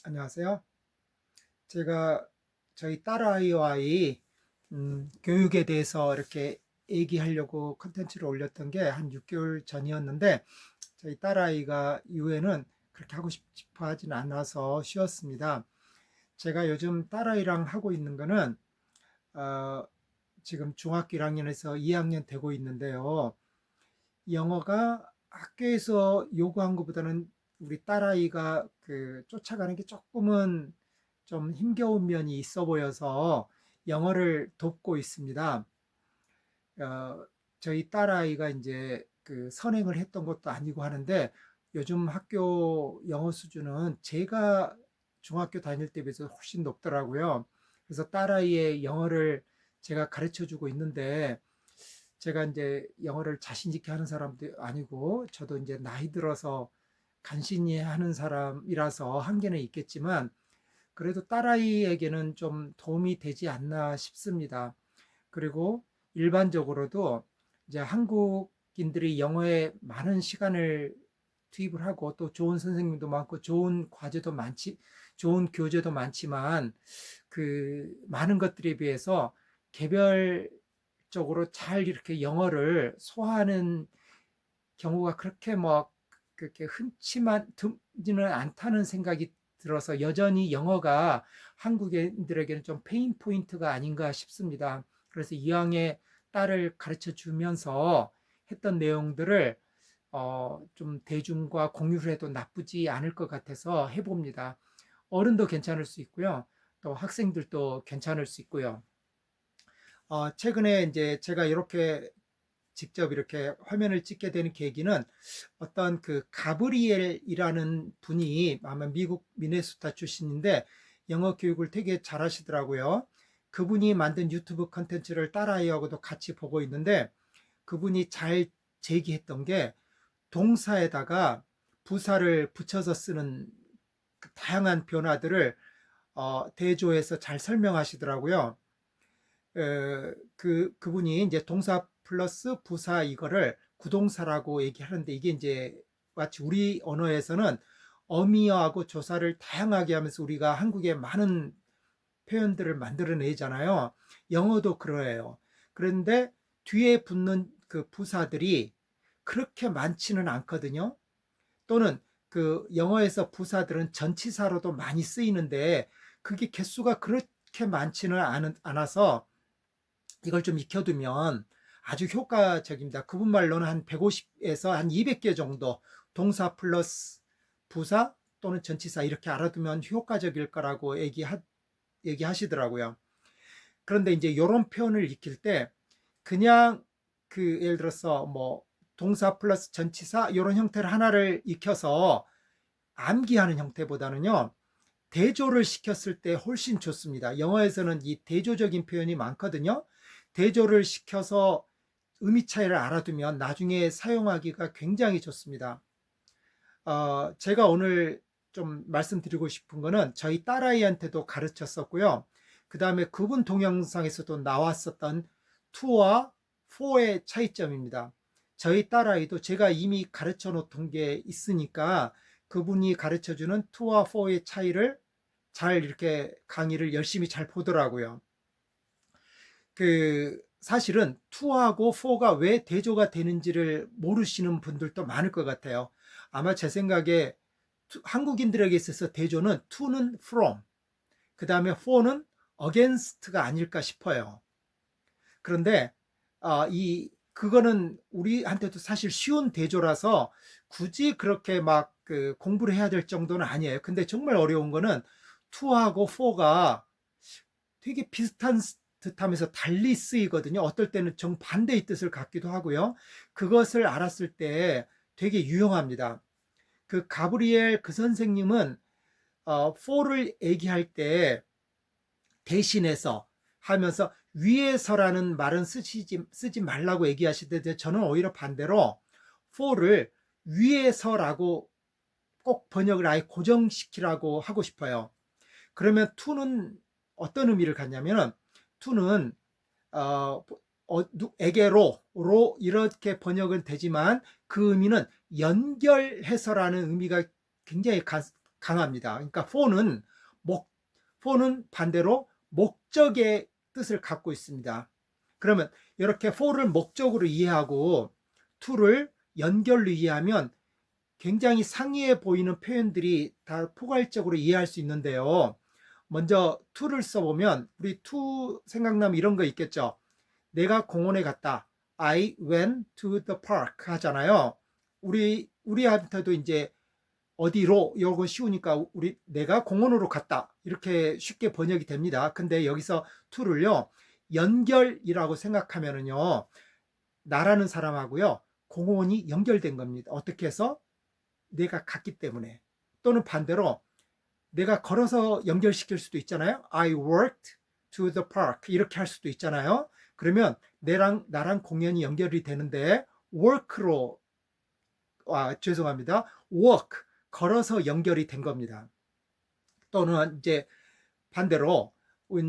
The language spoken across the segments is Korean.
안녕하세요. 제가 저희 딸아이와의 교육에 대해서 이렇게 얘기하려고 컨텐츠를 올렸던 게 한 6개월 전이었는데 저희 딸아이가 이후에는 그렇게 하고 싶어 하진 않아서 쉬었습니다. 제가 요즘 딸아이랑 하고 있는 거는 어, 지금 중학교 1학년에서 2학년 되고 있는데요. 영어가 학교에서 요구한 것보다는 우리 딸아이가 쫓아가는 게 조금은 좀 힘겨운 면이 있어 보여서 영어를 돕고 있습니다. 어, 저희 딸아이가 이제 선행을 했던 것도 아니고 하는데 요즘 학교 영어 수준은 제가 중학교 다닐 때 비해서 훨씬 높더라고요. 그래서 딸아이의 영어를 제가 가르쳐 주고 있는데 제가 이제 영어를 자신 있게 하는 사람도 아니고 저도 이제 나이 들어서 간신히 하는 사람이라서 한계는 있겠지만 그래도 딸아이에게는 좀 도움이 되지 않나 싶습니다. 그리고 일반적으로도 이제 한국인들이 영어에 많은 시간을 투입을 하고 또 좋은 선생님도 많고 좋은 과제도 많지, 좋은 교재도 많지만 많은 것들에 비해서 개별적으로 잘 이렇게 영어를 소화하는 경우가 그렇게 뭐 그렇게 흔치만 듬지는 않다는 생각이 들어서 여전히 영어가 한국인들에게는 좀 페인 포인트가 아닌가 싶습니다. 그래서 이왕에 딸을 가르쳐 주면서 했던 내용들을 좀 대중과 공유를 해도 나쁘지 않을 것 같아서 해봅니다. 어른도 괜찮을 수 있고요. 또 학생들도 괜찮을 수 있고요. 최근에 이제 제가 이렇게 직접 이렇게 화면을 찍게 되는 계기는 어떤 가브리엘이라는 분이 아마 미국 미네소타 출신인데 영어 교육을 되게 잘하시더라고요. 그분이 만든 유튜브 컨텐츠를 딸아이하고도 같이 보고 있는데 그분이 잘 제기했던 게 동사에다가 부사를 붙여서 쓰는 다양한 변화들을 대조해서 잘 설명하시더라고요. 그분이 이제 동사 플러스 부사 이거를 구동사라고 얘기하는데 이게 이제 마치 우리 언어에서는 어미어하고 조사를 다양하게 하면서 우리가 한국에 많은 표현들을 만들어내잖아요. 영어도 그래요. 그런데 뒤에 붙는 그 부사들이 그렇게 많지는 않거든요. 또는 영어에서 부사들은 전치사로도 많이 쓰이는데 그게 개수가 그렇게 많지는 않아서 이걸 좀 익혀두면 아주 효과적입니다. 그분 말로는 한 150에서 한 200개 정도 동사 플러스 부사 또는 전치사 이렇게 알아두면 효과적일 거라고 얘기하시더라고요. 그런데 이제 이런 표현을 익힐 때 그냥 예를 들어서 뭐 동사 플러스 전치사 이런 형태를 하나를 익혀서 암기하는 형태보다는요. 대조를 시켰을 때 훨씬 좋습니다. 영어에서는 이 대조적인 표현이 많거든요. 대조를 시켜서 의미 차이를 알아두면 나중에 사용하기가 굉장히 좋습니다. 제가 오늘 좀 말씀드리고 싶은 거는 저희 딸아이한테도 가르쳤었고요. 그 다음에 그분 동영상에서도 나왔었던 2와 4의 차이점입니다. 저희 딸아이도 제가 이미 가르쳐 놓던 게 있으니까 그분이 가르쳐 주는 2와 4의 차이를 잘 이렇게 강의를 열심히 잘 보더라고요. 사실은 2하고 4가 왜 대조가 되는지를 모르시는 분들도 많을 것 같아요. 아마 제 생각에 한국인들에게 있어서 대조는 2는 from, 그 다음에 4는 against가 아닐까 싶어요. 그런데 그거는 우리한테도 사실 쉬운 대조라서 굳이 그렇게 막 공부를 해야 될 정도는 아니에요. 근데 정말 어려운 거는 2하고 4가 되게 비슷한 듯하면서 달리 쓰이거든요. 어떨 때는 정반대의 뜻을 갖기도 하고요. 그것을 알았을 때 되게 유용합니다. 가브리엘 그 선생님은 4를 얘기할 때 대신해서 하면서 위에서라는 말은 쓰지 말라고 얘기하시는데 저는 오히려 반대로 4를 위에서라고 꼭 번역을 아예 고정시키라고 하고 싶어요. 그러면 2는 어떤 의미를 갖냐면은 2는 에게로 이렇게 번역은 되지만 그 의미는 연결해서라는 의미가 굉장히 강합니다. 그러니까 for는 반대로 목적의 뜻을 갖고 있습니다. 그러면 이렇게 for를 목적으로 이해하고 to를 연결로 이해하면 굉장히 상이해 보이는 표현들이 다 포괄적으로 이해할 수 있는데요. 먼저 to를 써보면 우리 to 생각나면 이런 거 있겠죠. 내가 공원에 갔다. I went to the park 하잖아요. 우리한테도 이제 어디로 이거 쉬우니까 내가 공원으로 갔다. 이렇게 쉽게 번역이 됩니다. 근데 여기서 to를요. 연결이라고 생각하면은요. 나라는 사람하고요. 공원이 연결된 겁니다. 어떻게 해서? 내가 갔기 때문에. 또는 반대로 내가 걸어서 연결시킬 수도 있잖아요. I walked to the park 이렇게 할 수도 있잖아요. 그러면 나랑 공연이 연결이 되는데 work로 죄송합니다. walk 걸어서 연결이 된 겁니다. 또는 이제 반대로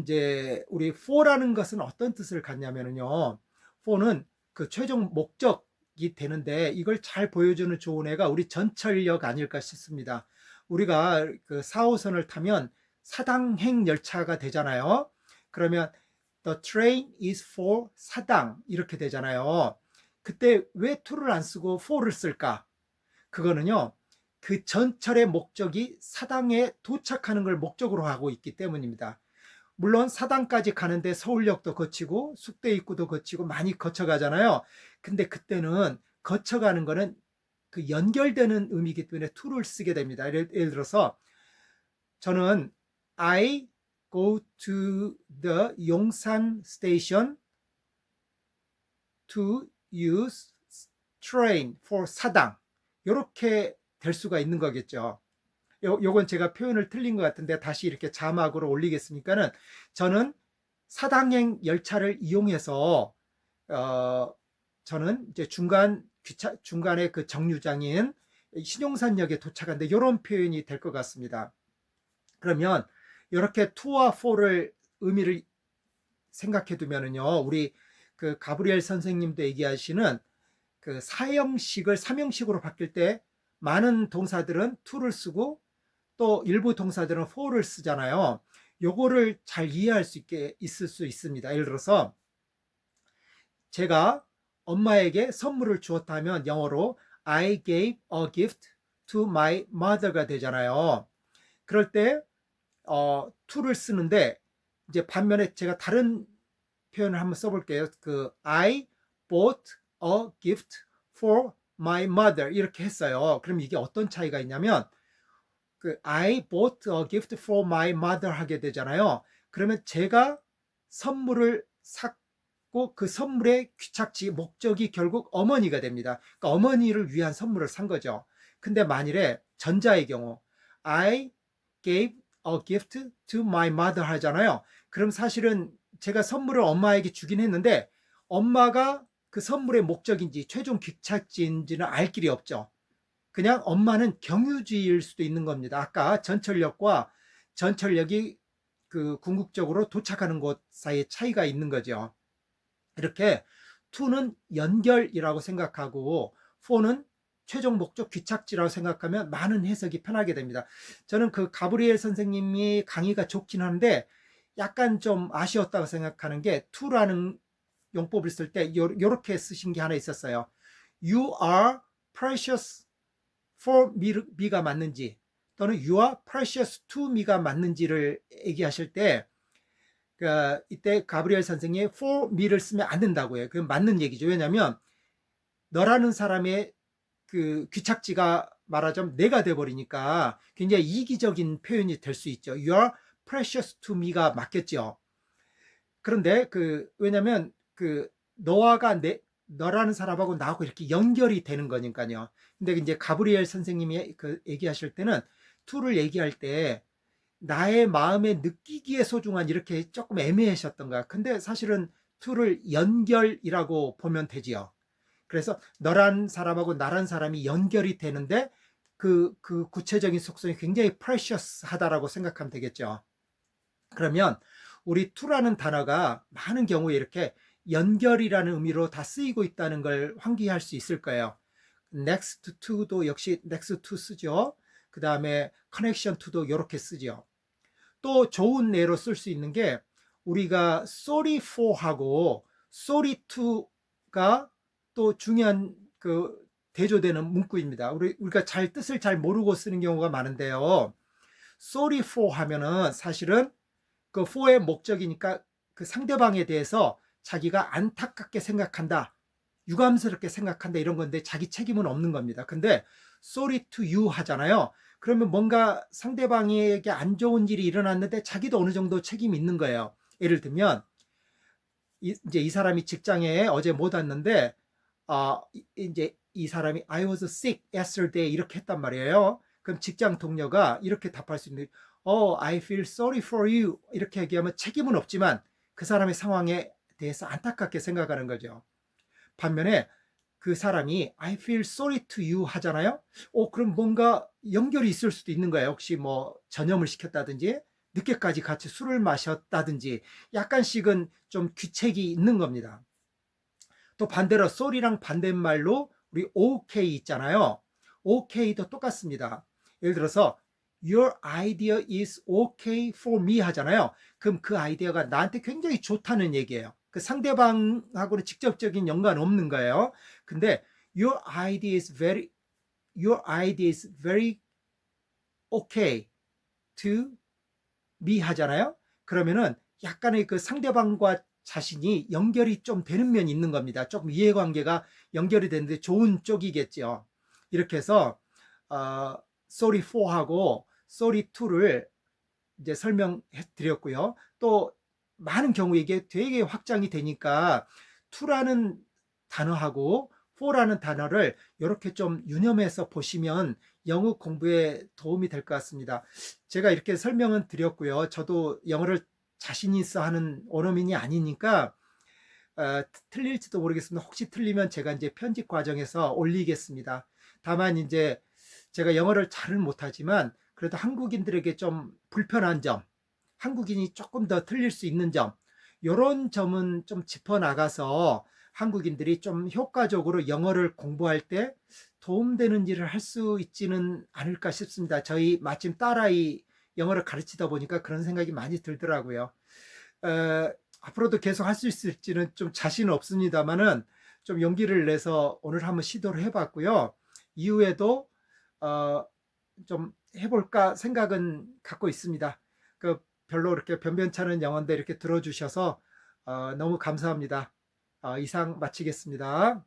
이제 우리 for라는 것은 어떤 뜻을 갖냐면요. for는 그 최종 목적이 되는데 이걸 잘 보여주는 좋은 애가 우리 전철역 아닐까 싶습니다. 우리가 그 4호선을 타면 사당행 열차가 되잖아요. 그러면 The train is for 사당 이렇게 되잖아요. 그때 왜 to를 안 쓰고 for를 쓸까? 그거는요. 그 전철의 목적이 사당에 도착하는 걸 목적으로 하고 있기 때문입니다. 물론 사당까지 가는데 서울역도 거치고 숙대 입구도 거치고 많이 거쳐가잖아요. 근데 그때는 거쳐가는 거는 그 연결되는 의미이기 때문에 to를 쓰게 됩니다. 예를 들어서 저는 I go to the 용산 station to use train for 사당 이렇게 될 수가 있는 거겠죠. 요건 제가 표현을 틀린 것 같은데 다시 이렇게 자막으로 올리겠습니까는 저는 사당행 열차를 이용해서 저는 이제 중간에 그 정류장인 신용산역에 도착한데 이런 표현이 될 것 같습니다. 그러면 이렇게 to와 for를 의미를 생각해 두면은요, 우리 그 가브리엘 선생님도 얘기하시는 그 사형식을 삼형식으로 바뀔 때 많은 동사들은 to를 쓰고 또 일부 동사들은 for를 쓰잖아요. 요거를 잘 이해할 수 있을 수 있습니다. 예를 들어서 제가 엄마에게 선물을 주었다면 영어로 I gave a gift to my mother가 되잖아요. 그럴 때 to를 쓰는데 이제 반면에 제가 다른 표현을 한번 써볼게요. 그 I bought a gift for my mother 이렇게 했어요. 그럼 이게 어떤 차이가 있냐면 그 I bought a gift for my mother 하게 되잖아요. 그러면 제가 선물을 샀고 그 선물의 귀착지 목적이 결국 어머니가 됩니다. 그러니까 어머니를 위한 선물을 산 거죠. 근데 만일에 전자의 경우 I gave a gift to my mother 하잖아요. 그럼 사실은 제가 선물을 엄마에게 주긴 했는데 엄마가 그 선물의 목적인지 최종 귀착지인지는 알 길이 없죠. 그냥 엄마는 경유지일 수도 있는 겁니다. 아까 전철역과 전철역이 그 궁극적으로 도착하는 곳 사이에 차이가 있는 거죠. 이렇게 to는 연결이라고 생각하고 for는 최종 목적 귀착지라고 생각하면 많은 해석이 편하게 됩니다. 저는 그 가브리엘 선생님이 강의가 좋긴 한데 약간 좀 아쉬웠다고 생각하는 게 to라는 용법을 쓸 때 이렇게 쓰신 게 하나 있었어요. You are precious for me가 맞는지 또는 you are precious to me가 맞는지를 얘기하실 때 이때 가브리엘 선생이 for me를 쓰면 안 된다고 해요. 그건 맞는 얘기죠. 왜냐하면 너라는 사람의 그 귀착지가 말하자면 내가 돼버리니까 굉장히 이기적인 표현이 될 수 있죠. You are precious to me가 맞겠죠. 그런데 왜냐면 너라는 사람하고 나하고 이렇게 연결이 되는 거니까요. 근데 이제 가브리엘 선생님이 얘기하실 때는 to를 얘기할 때 나의 마음에 느끼기에 소중한 이렇게 조금 애매하셨던 거야. 근데 사실은 to를 연결이라고 보면 되지요. 그래서 너란 사람하고 나란 사람이 연결이 되는데 그 구체적인 속성이 굉장히 precious 하다라고 생각하면 되겠죠. 그러면 우리 to라는 단어가 많은 경우에 이렇게 연결이라는 의미로 다 쓰이고 있다는 걸 환기할 수 있을 거예요. next to도 역시 next to 쓰죠. 그 다음에 connection to도 이렇게 쓰죠. 또 좋은 예로 쓸 수 있는 게 우리가 sorry for하고 sorry to가 또 중요한 그 대조되는 문구입니다. 우리가 잘 뜻을 잘 모르고 쓰는 경우가 많은데요. sorry for 하면은 사실은 그 for의 목적이니까 그 상대방에 대해서 자기가 안타깝게 생각한다, 유감스럽게 생각한다 이런 건데 자기 책임은 없는 겁니다. 근데 sorry to you 하잖아요. 그러면 뭔가 상대방에게 안 좋은 일이 일어났는데 자기도 어느 정도 책임이 있는 거예요. 예를 들면 이제 이 사람이 직장에 어제 못 왔는데 이제 이 사람이 I was sick yesterday 이렇게 했단 말이에요. 그럼 직장 동료가 이렇게 답할 수 있는 I feel sorry for you 이렇게 얘기하면 책임은 없지만 그 사람의 상황에 대해서 안타깝게 생각하는 거죠. 반면에 그 사람이 I feel sorry to you 하잖아요. 그럼 뭔가 연결이 있을 수도 있는 거예요. 혹시 뭐 전염을 시켰다든지 늦게까지 같이 술을 마셨다든지 약간씩은 좀 귀책이 있는 겁니다. 또 반대로 sorry랑 반대말로 우리 okay 있잖아요. okay도 똑같습니다. 예를 들어서 your idea is okay for me 하잖아요. 그럼 그 아이디어가 나한테 굉장히 좋다는 얘기예요. 그 상대방하고는 직접적인 연관 없는 거예요. 근데 your idea is very okay to me 하잖아요. 그러면은 약간의 그 상대방과 자신이 연결이 좀 되는 면이 있는 겁니다. 조금 이해관계가 연결이 되는데 좋은 쪽이겠죠. 이렇게 해서 sorry for하고 sorry to를 이제 설명해 드렸고요. 또 많은 경우에 이게 되게 확장이 되니까 to라는 단어하고 for라는 단어를 이렇게 좀 유념해서 보시면 영어 공부에 도움이 될 것 같습니다. 제가 이렇게 설명은 드렸고요. 저도 영어를 자신 있어 하는 원어민이 아니니까 틀릴지도 모르겠습니다. 혹시 틀리면 제가 이제 편집 과정에서 올리겠습니다. 다만 이제 제가 영어를 잘은 못하지만 그래도 한국인들에게 좀 불편한 점, 한국인이 조금 더 틀릴 수 있는 점, 이런 점은 좀 짚어나가서 한국인들이 좀 효과적으로 영어를 공부할 때 도움되는 일을 할 수 있지는 않을까 싶습니다. 저희 마침 딸아이 영어를 가르치다 보니까 그런 생각이 많이 들더라고요. 앞으로도 계속 할 수 있을지는 좀 자신은 없습니다만은 좀 용기를 내서 오늘 한번 시도를 해봤고요. 이후에도 좀 해볼까 생각은 갖고 있습니다. 별로 이렇게 변변찮은 영어인데 이렇게 들어주셔서 너무 감사합니다. 이상 마치겠습니다.